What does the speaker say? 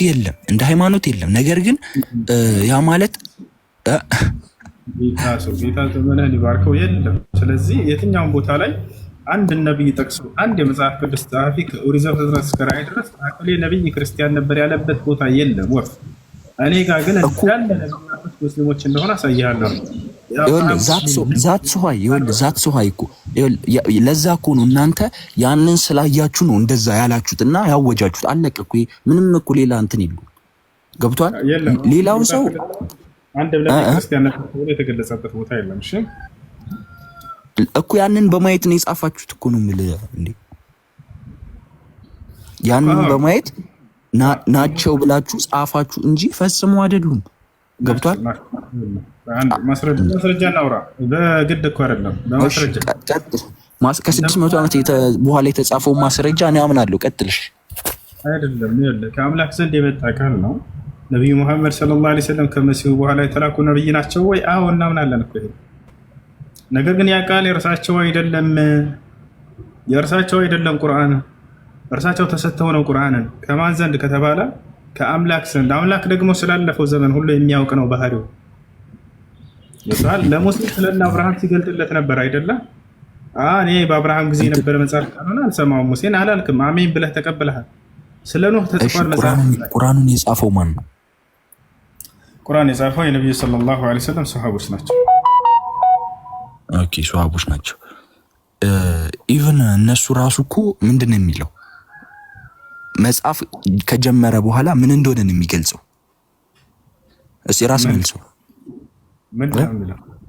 የለም እንደ ሃይማኖት የለም። ነገር ግን ያ ማለት ጌታ ዘመንህን ይባርከው የለም። ስለዚህ የትኛውም ቦታ ላይ አንድ ነብይ ጠቅሶ አንድ የመጽሐፍ ቅዱስ ጸሐፊ ከኦሪት ዘፍጥረት እስከ ራዕይ ድረስ አቀሌ ነብይ ክርስቲያን ነበር ያለበት ቦታ የለም። ወፍ እኔ ጋር ግን እንዳለ ነብያቶች ሙስሊሞች እንደሆነ አሳይሃለሁ። ዛት ሶሃይ እኮ ለዛ እኮ ነው እናንተ ያንን ስላያችሁ ነው እንደዛ ያላችሁት እና ያወጃችሁት። አለቀ እኮ ምንም እኮ ሌላ እንትን ይሉ ገብቷል። ሌላው ሰው አንድ ብለህ ክርስቲያን ነበር የተገለጸበት ቦታ የለም። እሺ እኮ ያንን በማየት ነው የጻፋችሁት እኮ ነው የምልህ እንዴ። ያንን በማየት ናቸው ብላችሁ ጻፋችሁ እንጂ ፈጽሞ አይደሉም። ገብቷል። ማስረጃ እናውራ። በግድ እኮ አይደለም በማስረጃ ከ600 ዓመት በኋላ የተጻፈው ማስረጃ እኔ አምናለሁ። ቀጥልሽ። አይደለም ይኸውልህ ከአምላክ ዘንድ የመጣ ቃል ነው። ነብዩ መሐመድ ሰለላሁ ዐለይሂ ወሰለም ከመሲሁ በኋላ የተላኩ ነብይ ናቸው ወይ? አዎ እናምናለን እኮ። ነገር ግን ያ ቃል የእርሳቸው አይደለም። ቁርአን እርሳቸው ተሰጥተው ነው ቁርአንን ከማን ዘንድ ከተባለ ከአምላክ ዘንድ። አምላክ ደግሞ ስላለፈው ዘመን ሁሉ የሚያውቅ ነው ባህሪው። ለሙሴ ስለና አብርሃም ሲገልጥለት ነበር አይደለ? እኔ በአብርሃም ጊዜ ነበር መጽሐፍ ካልሆነ አልሰማውም ሙሴን አላልክም። አሜን ብለህ ተቀብለሃል። ስለ ኖህ ተጽፏል መጽሐፍ። ቁርአኑን የጻፈው ማን ነው? ቁርአን የጻፈው የነብዩ ሰለላሁ ዐለይሂ ወሰለም ሰሃቦች ናቸው። ኦኬ ሰሃቦች ናቸው። ኢቭን እነሱ ራሱ እኮ ምንድን ነው የሚለው መጽሐፍ ከጀመረ በኋላ ምን እንደሆነ ነው የሚገልጸው። እስኪ ራስ መልሰው ምን ነው የሚለው